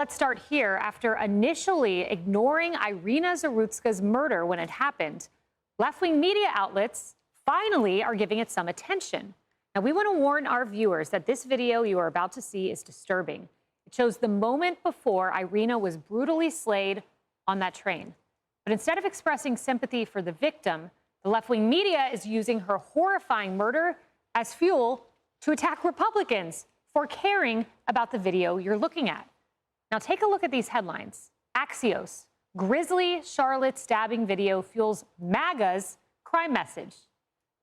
Let's start here. After initially ignoring Iryna Zarutska's murder when it happened, left-wing media outlets finally are giving it some attention. Now, we want to warn our viewers that this video you are about to see is disturbing. It shows the moment before Iryna was brutally slayed on that train. But instead of expressing sympathy for the victim, the left-wing media is using her horrifying murder as fuel to attack Republicans for caring about the video you're looking at. Now, take a look at these headlines. Axios, grisly Charlotte stabbing video fuels MAGA's crime message.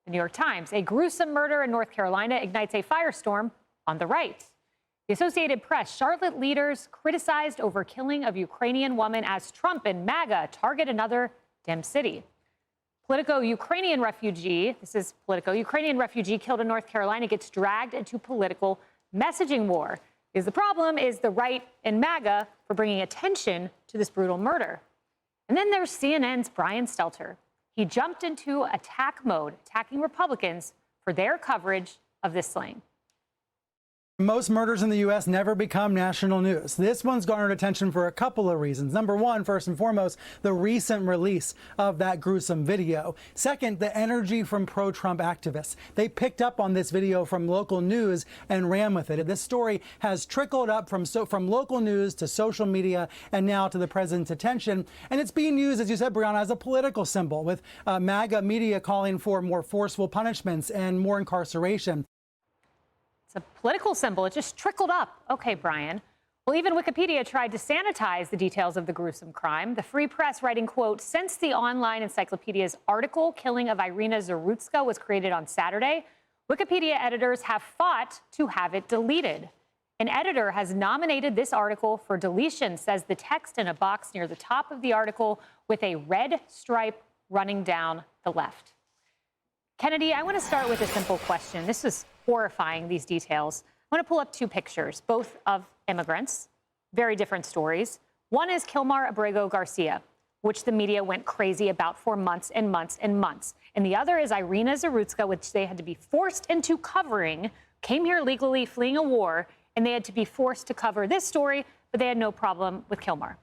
The New York Times, a gruesome murder in North Carolina ignites a firestorm on the right. The Associated Press, Charlotte leaders criticized over killing of Ukrainian woman as Trump and MAGA target another dim city. Politico, Ukrainian refugee killed in North Carolina gets dragged into political messaging war. Because the problem is the right and MAGA for bringing attention to this brutal murder. And then there's CNN's Brian Stelter. He jumped into attack mode, attacking Republicans for their coverage of this slaying. Most murders in the U.S. never become national news. This one's garnered attention for a couple of reasons. Number one, first and foremost, the recent release of that gruesome video. Second, the energy from pro-Trump activists. They picked up on this video from local news and ran with it. This story has trickled up from local news to social media and now to the president's attention. And it's being used, as you said, Brianna, as a political symbol, with MAGA media calling for more forceful punishments and more incarceration. It's a political symbol. It just trickled up. Okay, Brian. Well, even Wikipedia tried to sanitize the details of the gruesome crime. The Free Press writing, quote, since the online encyclopedia's article, Killing of Iryna Zarutska, was created on Saturday, Wikipedia editors have fought to have it deleted. An editor has nominated this article for deletion, says the text in a box near the top of the article with a red stripe running down the left. Kennedy, I want to start with a simple question. This is horrifying, these details. I want to pull up two pictures, both of immigrants, very different stories. One is Kilmar Abrego Garcia, which the media went crazy about for months and months and months. And the other is Iryna Zarutska, which they had to be forced into covering, came here legally fleeing a war, and they had to be forced to cover this story, but they had no problem with Kilmar.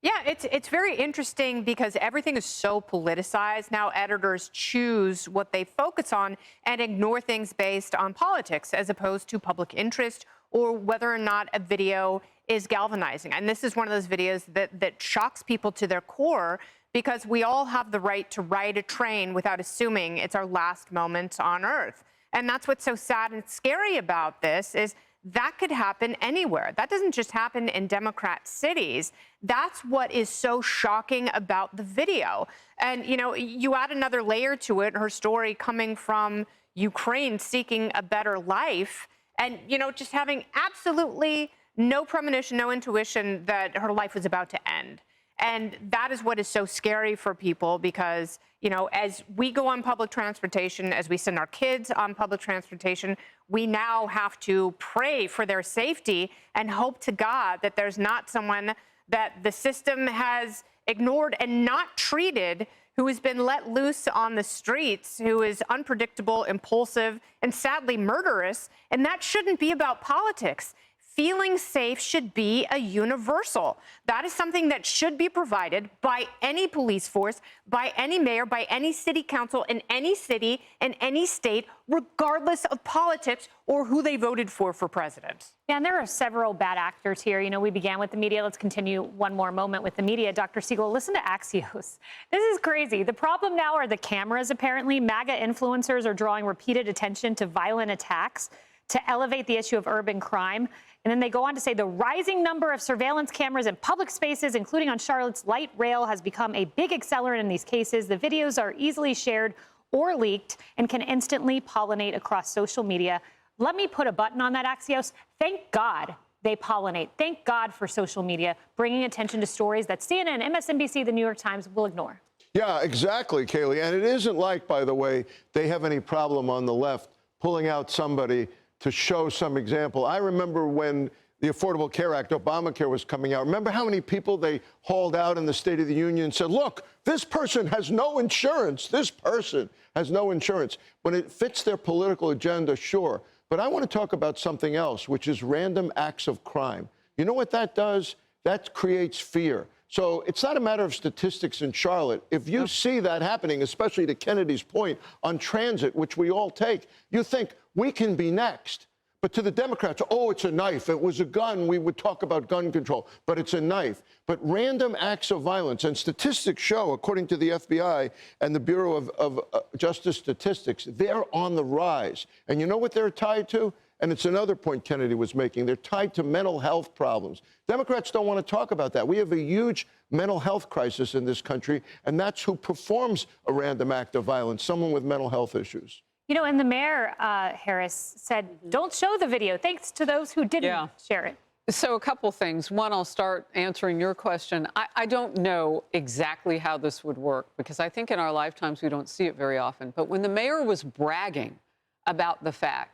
Yeah, it's very interesting because everything is so politicized. Now editors choose what they focus on and ignore things based on politics as opposed to public interest or whether or not a video is galvanizing. And this is one of those videos that shocks people to their core because we all have the right to ride a train without assuming it's our last moment on Earth. And that's what's so sad and scary about this is that could happen anywhere. That doesn't just happen in Democrat cities. That's what is so shocking about the video. And, you know, you add another layer to it, her story coming from Ukraine seeking a better life and, you know, just having absolutely no premonition, no intuition that her life was about to end. And that is what is so scary for people because, you know, as we go on public transportation, as we send our kids on public transportation, we now have to pray for their safety and hope to God that there's not someone that the system has ignored and not treated who has been let loose on the streets, who is unpredictable, impulsive, and sadly murderous. And that shouldn't be about politics. Feeling safe should be a universal. That is something that should be provided by any police force, by any mayor, by any city council in any city, in any state, regardless of politics or who they voted for president. Yeah, and there are several bad actors here. You know, we began with the media. Let's continue one more moment with the media. Dr. Siegel, listen to Axios. This is crazy. The problem now are the cameras, apparently. MAGA influencers are drawing repeated attention to violent attacks to elevate the issue of urban crime. And then they go on to say the rising number of surveillance cameras in public spaces, including on Charlotte's light rail, has become a big accelerant in these cases. The videos are easily shared or leaked and can instantly pollinate across social media. Let me put a button on that, Axios. Thank God they pollinate. Thank God for social media bringing attention to stories that CNN, MSNBC, the New York Times will ignore. Yeah, exactly, Kayleigh. And it isn't like, by the way, they have any problem on the left pulling out somebody to show some example. I remember when the Affordable Care Act, Obamacare, was coming out. Remember how many people they hauled out in the State of the Union and said, look, this person has no insurance. This person has no insurance. When it fits their political agenda, sure. But I want to talk about something else, which is random acts of crime. You know what that does? That creates fear. So it's not a matter of statistics in Charlotte. If you see that happening, especially to Kennedy's point on transit, which we all take, you think we can be next. But to the Democrats, oh, it's a knife. It was a gun. We would talk about gun control, but it's a knife. But random acts of violence, and statistics show, according to the FBI and the Bureau of Justice Statistics, they're on the rise. And you know what they're tied to? And it's another point Kennedy was making. They're tied to mental health problems. Democrats don't want to talk about that. We have a huge mental health crisis in this country, and that's who performs a random act of violence, someone with mental health issues. You know, and the mayor, Harris, said, don't show the video, thanks to those who didn't share it. So a couple things. One, I'll start answering your question. I don't know exactly how this would work, because I think in our lifetimes we don't see it very often. But when the mayor was bragging about the fact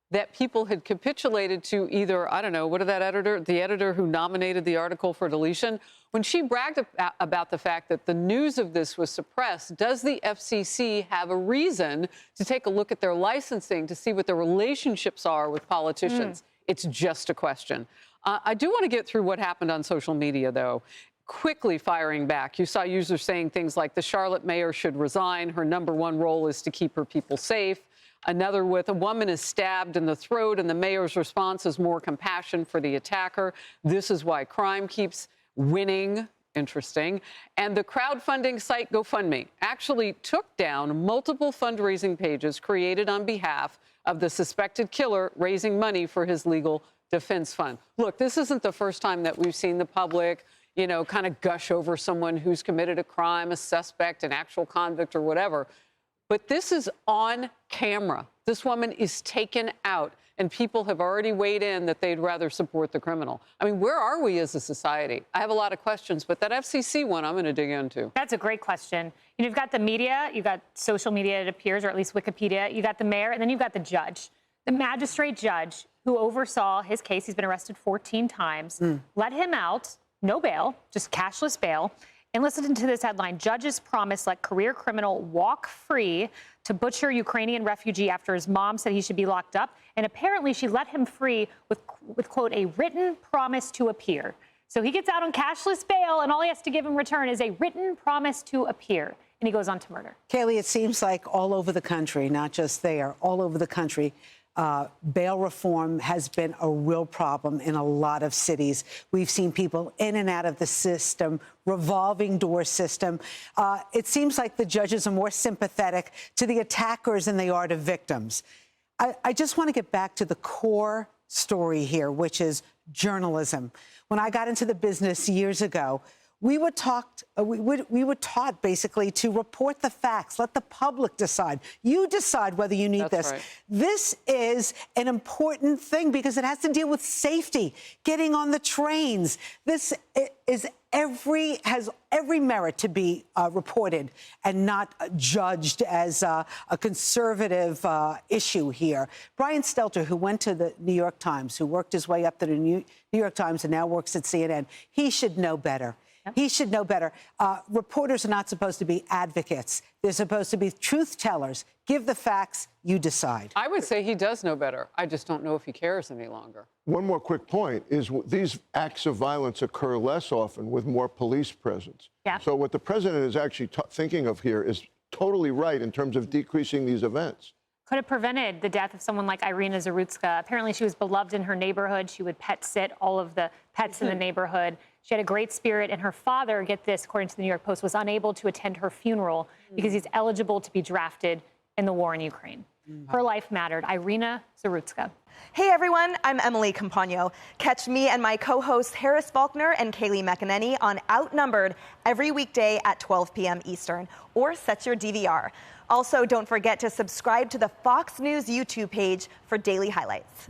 that people had capitulated to either, I don't know, what did that editor, the editor who nominated the article for deletion, when she bragged about the fact that the news of this was suppressed, does the FCC have a reason to take a look at their licensing to see what the relationships are with politicians? It's just a question. I do want to get through what happened on social media, though. Quickly firing back. You saw users saying things like the Charlotte mayor should resign. Her #1 role is to keep her people safe. Another with a woman is stabbed in the throat, and the mayor's response is more compassion for the attacker. This is why crime keeps winning. Interesting. And the crowdfunding site GoFundMe actually took down multiple fundraising pages created on behalf of the suspected killer, raising money for his legal defense fund. Look, this isn't the first time that we've seen the public, you know, kind of gush over someone who's committed a crime, a suspect, an actual convict or whatever. But this is on camera. This woman is taken out, and people have already weighed in that they'd rather support the criminal. I mean, where are we as a society? I have a lot of questions, but that FCC one I'm going to dig into. That's a great question. You know, you've got the media, you've got social media, it appears, or at least Wikipedia, you got the mayor, and then you've got the judge. The magistrate judge who oversaw his case, he's been arrested 14 times, let him out, no bail, just cashless bail. And listen to this headline. Judges promise let career criminal walk free to butcher Ukrainian refugee after his mom said he should be locked up. And apparently she let him free with quote, a written promise to appear. So he gets out on cashless bail, and all he has to give in return is a written promise to appear. And he goes on to murder. Kayleigh, it seems like all over the country, not just there, all over the country, bail reform has been a real problem in a lot of cities. We've seen people in and out of the system, revolving door system. It seems like the judges are more sympathetic to the attackers than they are to victims. I just want to get back to the core story here, which is journalism. When I got into the business years ago, we were taught basically to report the facts, let the public decide. You decide whether you need this. Right. This is an important thing because it has to deal with safety, getting on the trains. This has every merit to be reported and not judged as a conservative issue here. Brian Stelter, who went to the New York Times, who worked his way up to the New York Times and now works at CNN, he should know better. He should know better. Reporters are not supposed to be advocates. They're supposed to be truth tellers. Give the facts, you decide. I would say he does know better. I just don't know if he cares any longer. One more quick point is these acts of violence occur less often with more police presence. Yeah. So what the president is actually thinking of here is totally right in terms of decreasing these events. Could have prevented the death of someone like Iryna Zarutska. Apparently, she was beloved in her neighborhood. She would pet sit all of the pets in the neighborhood. She had a great spirit, and her father, get this, according to the New York Post, was unable to attend her funeral because he's eligible to be drafted in the war in Ukraine. Her life mattered. Iryna Zarutska. Hey everyone, I'm Emily Campagno. Catch me and my co-hosts Harris Faulkner and Kayleigh McEnany on Outnumbered every weekday at 12 p.m. Eastern, or set your DVR. Also, don't forget to subscribe to the Fox News YouTube page for daily highlights.